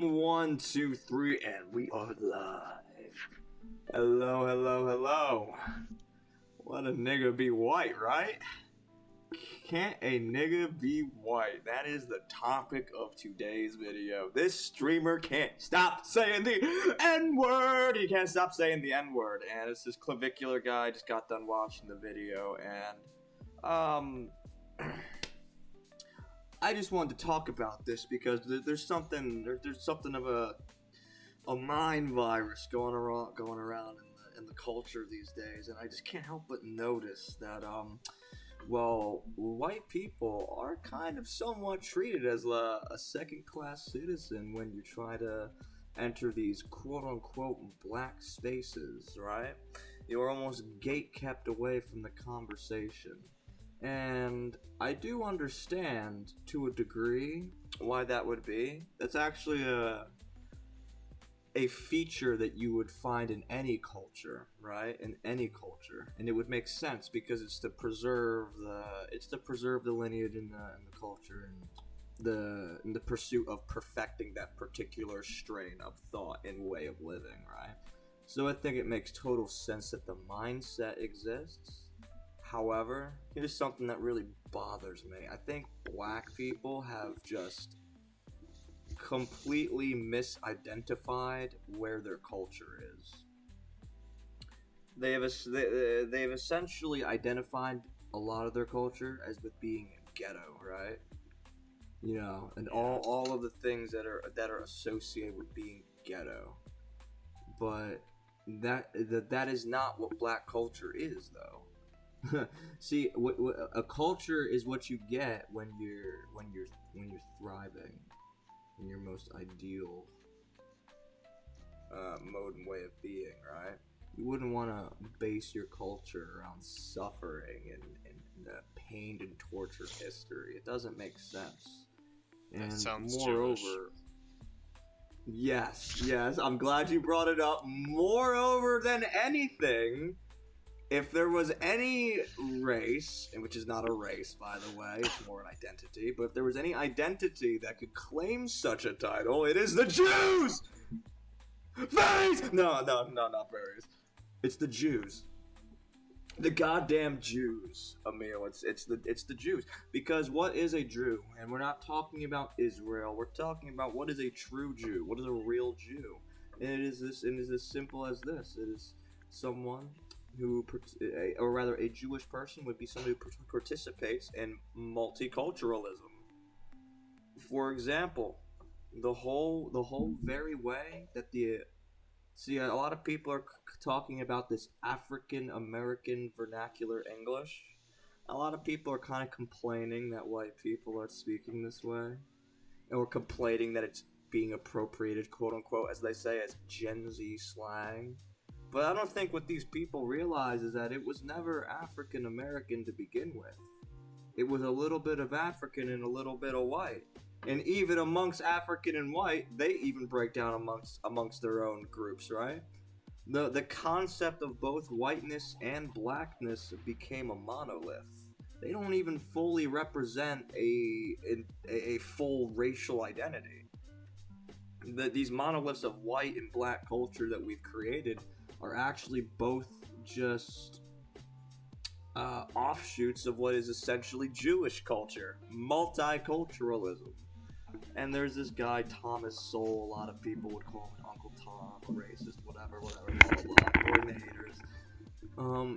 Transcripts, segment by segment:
One, two, three, and we are live. Hello, hello, hello. Let a nigga be white, right? Can't a nigga be white? That is the topic of today's video. This streamer can't stop saying the N-word! He can't stop saying the N-word. And it's this clavicular guy, just got done watching the video, and, I just wanted to talk about this because there's something of a mind virus going around in the culture these days, and I just can't help but notice that well, white people are kind of somewhat treated as a second-class citizen when you try to enter these quote-unquote black spaces, right? You're almost gate-kept away from the conversation. And I do understand, to a degree, why that would be. That's actually a feature that you would find in any culture, right? In any culture, and it would make sense because it's to preserve the lineage in the culture and in the pursuit of perfecting that particular strain of thought and way of living, right? So I think it makes total sense that the mindset exists. However, here's something that really bothers me. I think black people have just completely misidentified where their culture is. They've essentially identified a lot of their culture as with being ghetto, right? You know, and all of the things that are associated with being ghetto. But that is not what black culture is, though. See, a culture is what you get when you're thriving in your most ideal mode and way of being, right? You wouldn't want to base your culture around suffering and pain and torture history. It doesn't make sense. And that sounds moreover, Jewish. yes, I'm glad you brought it up. Moreover than anything, if there was any race, which is not a race, by the way, it's more an identity, but if there was any identity that could claim such a title, it is the Jews! Fairies! No, not fairies. It's the Jews. The goddamn Jews, Emil. It's the Jews. Because what is a Jew? And we're not talking about Israel. We're talking about what is a true Jew. What is a real Jew? And it is as simple as this. It is someone who, or rather a Jewish person would be somebody who participates in multiculturalism. For example, the whole very way that a lot of people are talking about this African American vernacular English. A lot of people are kind of complaining that white people are speaking this way, or complaining that it's being appropriated, quote unquote, as they say, as Gen Z slang. But I don't think what these people realize is that it was never African American to begin with. It was a little bit of African and a little bit of white. And even amongst African and white, they even break down amongst their own groups, right? The concept of both whiteness and blackness became a monolith. They don't even fully represent a full racial identity. These monoliths of white and black culture that we've created are actually both just offshoots of what is essentially Jewish culture, multiculturalism. And there's this guy, Thomas Sowell, a lot of people would call him Uncle Tom, racist, whatever, blah, blah, blah, or the haters.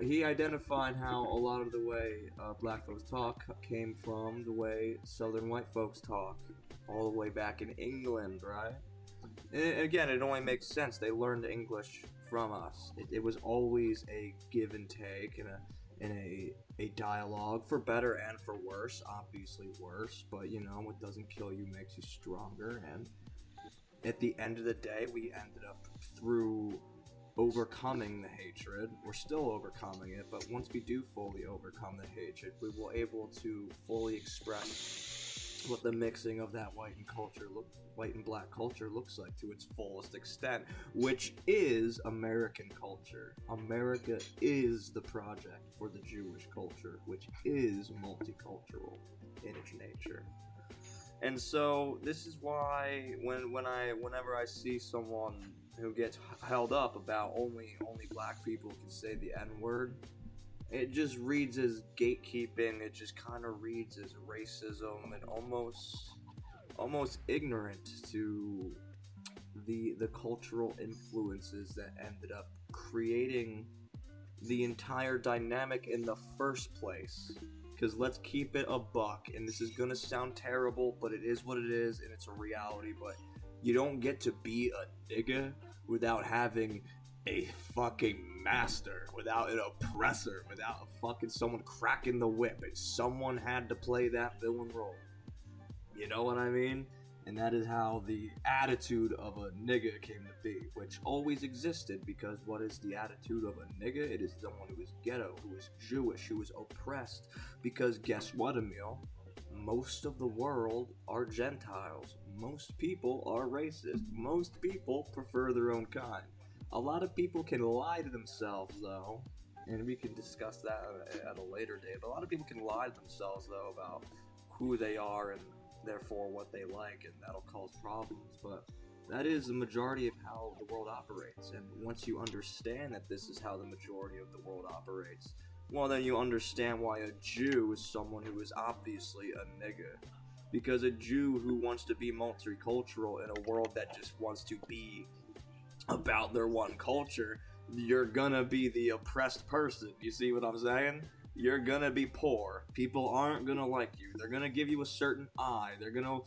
He identified how a lot of the way black folks talk came from the way southern white folks talk, all the way back in England, right? And again, it only makes sense. They learned English from us. It was always a give and take and a dialogue, for better and for worse. Obviously worse, but you know, what doesn't kill you makes you stronger. And at the end of the day, we ended up through overcoming the hatred. We're still overcoming it, but once we do fully overcome the hatred, we will able to fully express what the mixing of that white and black culture looks like to its fullest extent, which is American culture. America is the project for the Jewish culture, which is multicultural in its nature. And so this is why whenever I see someone who gets held up about only black people can say the N-word, it just reads as gatekeeping. It just kind of reads as racism and almost ignorant to the cultural influences that ended up creating the entire dynamic in the first place. Because let's keep it a buck, and this is gonna sound terrible, but it is what it is, and it's a reality. But you don't get to be a nigga without having a fucking master, without an oppressor, without fucking someone cracking the whip, and someone had to play that villain role. You know what I mean? And that is how the attitude of a nigga came to be, which always existed, because what is the attitude of a nigga? It is someone who is ghetto, who is Jewish, who is oppressed, because guess what, Emil? Most of the world are Gentiles. Most people are racist. Most people prefer their own kind. A lot of people can lie to themselves, though, and we can discuss that at a later date, but a lot of people can lie to themselves, though, about who they are and therefore what they like, and that'll cause problems. But that is the majority of how the world operates, and once you understand that this is how the majority of the world operates, well, then you understand why a Jew is someone who is obviously a nigga. Because a Jew who wants to be multicultural in a world that just wants to be about their one culture, you're gonna be the oppressed person. You see what I'm saying? You're gonna be poor. People aren't gonna like you. They're gonna give you a certain eye. They're gonna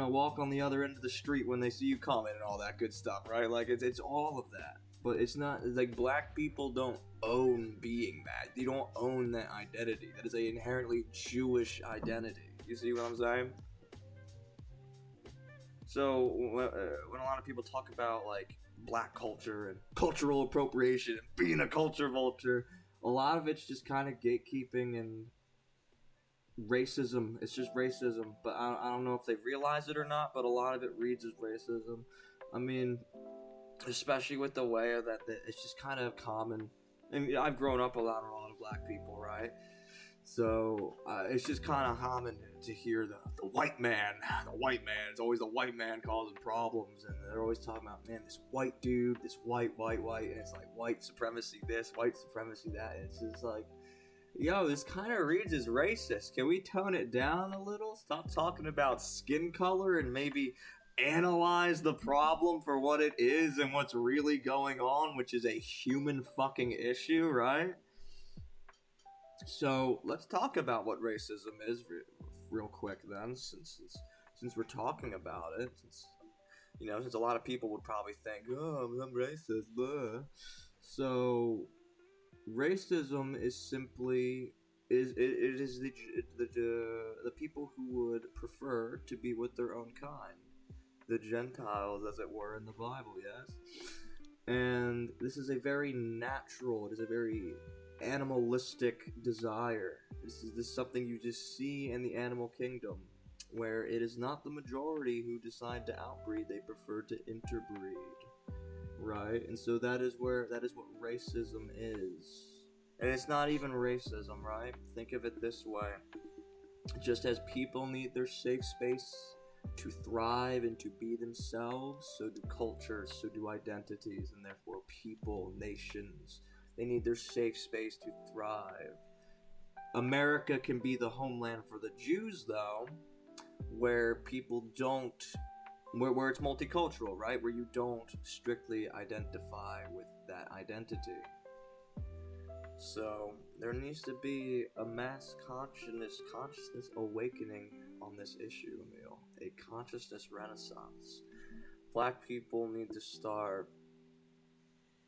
walk on the other end of the street when they see you coming and all that good stuff, right? Like it's all of that. But it's not like black people don't own being that. They don't own that identity. That is a inherently Jewish identity. You see what I'm saying? So when a lot of people talk about like black culture and cultural appropriation and being a culture vulture, a lot of it's just kind of gatekeeping and racism. It's just racism, but I don't know if they realize it or not, but a lot of it reads as racism. I mean, especially with the way that it's just kind of common. And I've grown up around a lot of black people, right? So it's just kind of common to hear the white man. The white man. It's always the white man causing problems, and they're always talking about, man, this white dude, this white, and it's like white supremacy this, white supremacy that. And it's just like, yo, this kind of reads as racist. Can we tone it down a little? Stop talking about skin color and maybe analyze the problem for what it is and what's really going on, which is a human fucking issue, right? So let's talk about what racism is real quick then, since we're talking about it. Since a lot of people would probably think, oh, I'm racist, blah. So racism is simply it is the people who would prefer to be with their own kind, the Gentiles, as it were, in the Bible, yes. And this is a very natural. It is a very animalistic desire. This is something you just see in the animal kingdom, where it is not the majority who decide to outbreed, they prefer to interbreed, right? And so that is what racism is. And it's not even racism, right? Think of it this way. Just as people need their safe space to thrive and to be themselves, so do cultures, so do identities, and therefore people, nations. They need their safe space to thrive. America can be the homeland for the Jews, though, where people don't, where it's multicultural, right? Where you don't strictly identify with that identity. So there needs to be a mass consciousness awakening on this issue, Emil. A consciousness renaissance. Black people need to start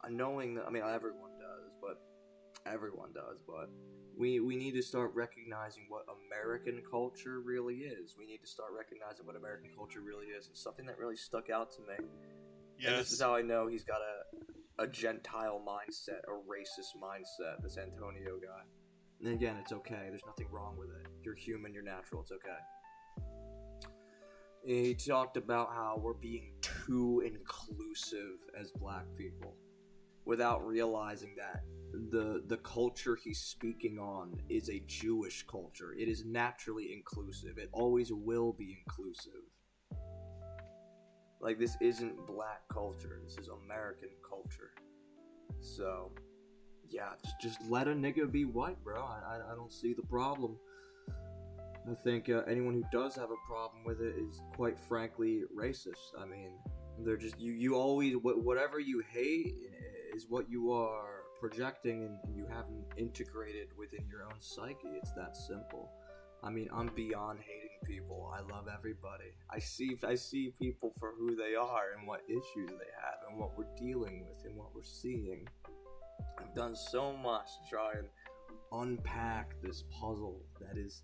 knowing that. I mean, everyone does, but we need to start recognizing what American culture really is. We need to start recognizing what American culture really is. It's something that really stuck out to me. Yes. And this is how I know he's got a Gentile mindset, a racist mindset, this Antonio guy. And again, it's okay. There's nothing wrong with it. You're human, you're natural, it's okay. He talked about how we're being too inclusive as black people. without realizing that the culture he's speaking on is a Jewish culture. It is naturally inclusive. It always will be inclusive. Like, this isn't black culture. This is American culture. So, yeah, just let a nigga be white, bro. I don't see the problem. I think anyone who does have a problem with it is, quite frankly, racist. I mean, they're just you always whatever you hate is what you are projecting, and you haven't integrated within your own psyche. It's that simple. I mean, I'm beyond hating people. I love everybody. I see people for who they are and what issues they have and what we're dealing with and what we're seeing. I've done so much to try and unpack this puzzle that is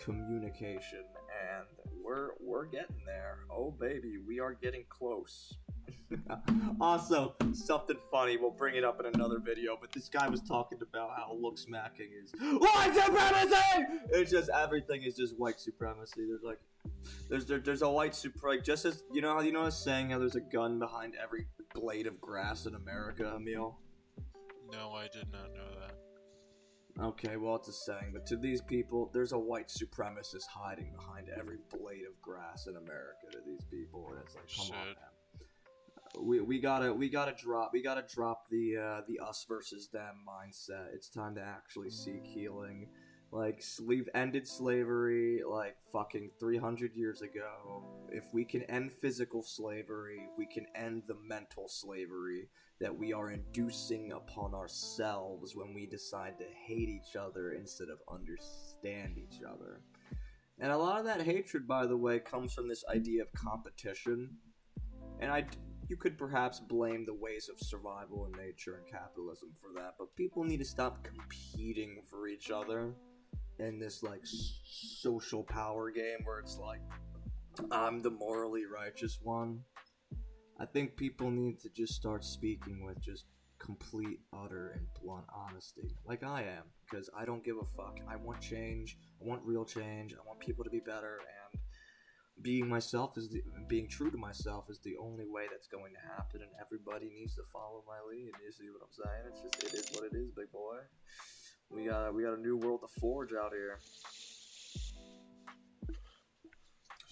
communication, and we're getting there. Oh baby, we are getting close. Also, something funny, we'll bring it up in another video, but this guy was talking about how look smacking is white supremacy. It's just, everything is just white supremacy. There's like there's a white like, just as you know a saying how there's a gun behind every blade of grass in America, Emil? No, I did not know that. Okay, well, it's a saying, but to these people, there's a white supremacist hiding behind every blade of grass in America. To these people, and it's like, come on, man. We gotta drop the us versus them mindset. It's time to actually seek healing. Like, ended slavery like fucking 300 years ago. If we can end physical slavery, we can end the mental slavery that we are inducing upon ourselves when we decide to hate each other instead of understand each other. And a lot of that hatred, by the way, comes from this idea of competition. And you could perhaps blame the ways of survival and nature and capitalism for that, but people need to stop competing for each other in this like social power game where it's like, I'm the morally righteous one. I think people need to just start speaking with just complete, utter, and blunt honesty, like I am, because I don't give a fuck. I want change. I want real change. I want people to be better, and being true to myself is the only way that's going to happen, and everybody needs to follow my lead. You see what I'm saying? It's just, it is what it is, big boy. We got a new world to forge out here.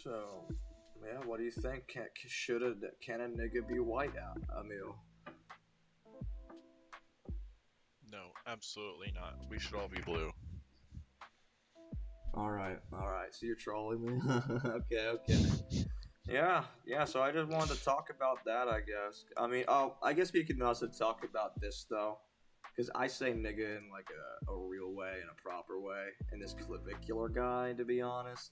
So, yeah, what do you think? Can a nigga be white out, Emil? No, absolutely not. We should all be blue. Alright, so you're trolling me? Okay. Yeah, so I just wanted to talk about that, I guess. I mean, I guess we can also talk about this, though. Because I say nigga in, like, a real way, in a proper way. And this clavicular guy, to be honest,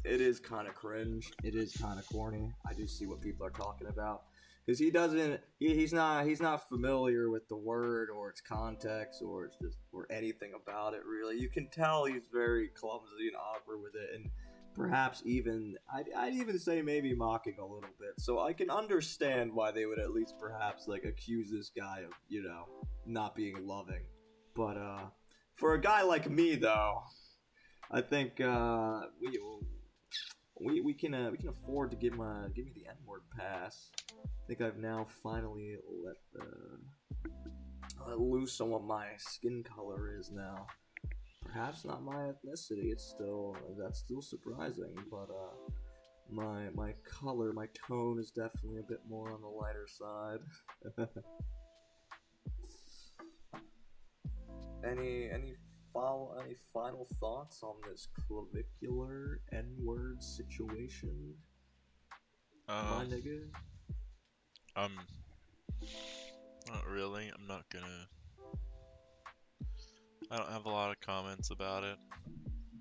it is kind of cringe. It is kind of corny. I do see what people are talking about. Because he's not familiar with the word or its context or anything about it, really. You can tell he's very clumsy and awkward with it, and perhaps even, I'd even say maybe mocking a little bit. So I can understand why they would at least perhaps, like, accuse this guy of, not being loving. But for a guy like me, though, I think we can afford to give me the N-word pass. I think I've now finally let loose on what my skin color is now. Perhaps not my ethnicity. That's still surprising, but my color, my tone is definitely a bit more on the lighter side. Any final thoughts on this clavicular N-word situation? My nigga? Not really. I'm not gonna. I don't have a lot of comments about it.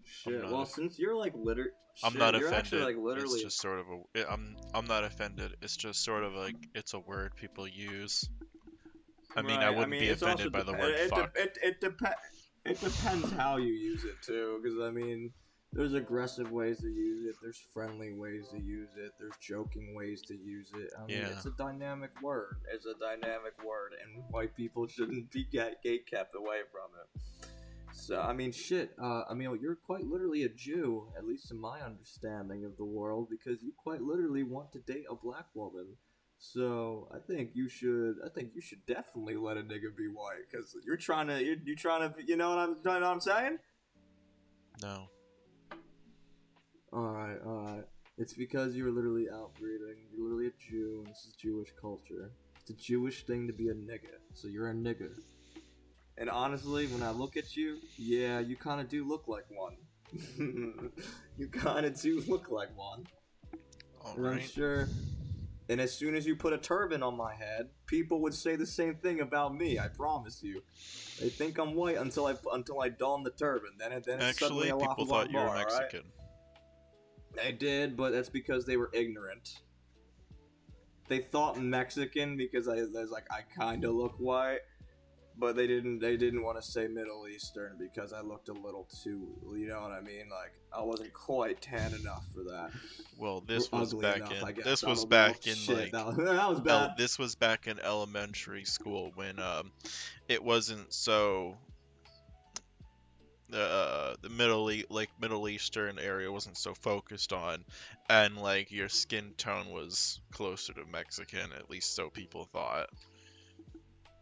Shit. Well, since you're like I'm not you're offended. Actually, like, literally. It's just sort of I'm not offended. It's just sort of like it's a word people use. I mean, I wouldn't be offended by the word fuck. It depends how you use it too, because I mean, there's aggressive ways to use it. There's friendly ways to use it. There's joking ways to use it. I mean, it's a dynamic word. And white people shouldn't be gate-kept away from it. So, I mean, shit, Emil, you're quite literally a Jew, at least in my understanding of the world, because you quite literally want to date a black woman. So I think you should. I think you should definitely let a nigga be white, because you're trying to. You're trying to. You know what I'm saying? No. All right, all right. It's because you're literally outbreeding. You're literally a Jew, and this is Jewish culture. It's a Jewish thing to be a nigga, so you're a nigga. And honestly, when I look at you, yeah, you kind of do look like one. You kind of do look like one. All And I'm right. sure. And as soon as you put a turban on my head, people would say the same thing about me. I promise you. They think I'm white until I don the turban. Then it's suddenly Actually, Allahu people thought you were Akbar, right? Mexican. They did, but that's because they were ignorant. They thought Mexican because I kind of look white, but they didn't want to say Middle Eastern because I looked a little too, you know what I mean? Like I wasn't quite tan enough for that. Well, Or ugly enough, I guess. this I was don't know. back in Shit, like that was bad. this was back in elementary school when it wasn't so the Middle Eastern area wasn't so focused on, and like your skin tone was closer to Mexican, at least so people thought.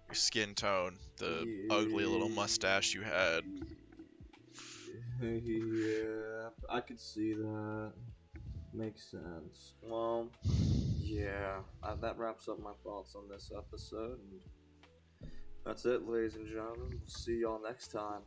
Your skin tone, the ugly little mustache you had. Yeah, I could see that. Makes sense. Well, yeah, that wraps up my thoughts on this episode, and that's it, ladies and gentlemen. We'll see y'all next time.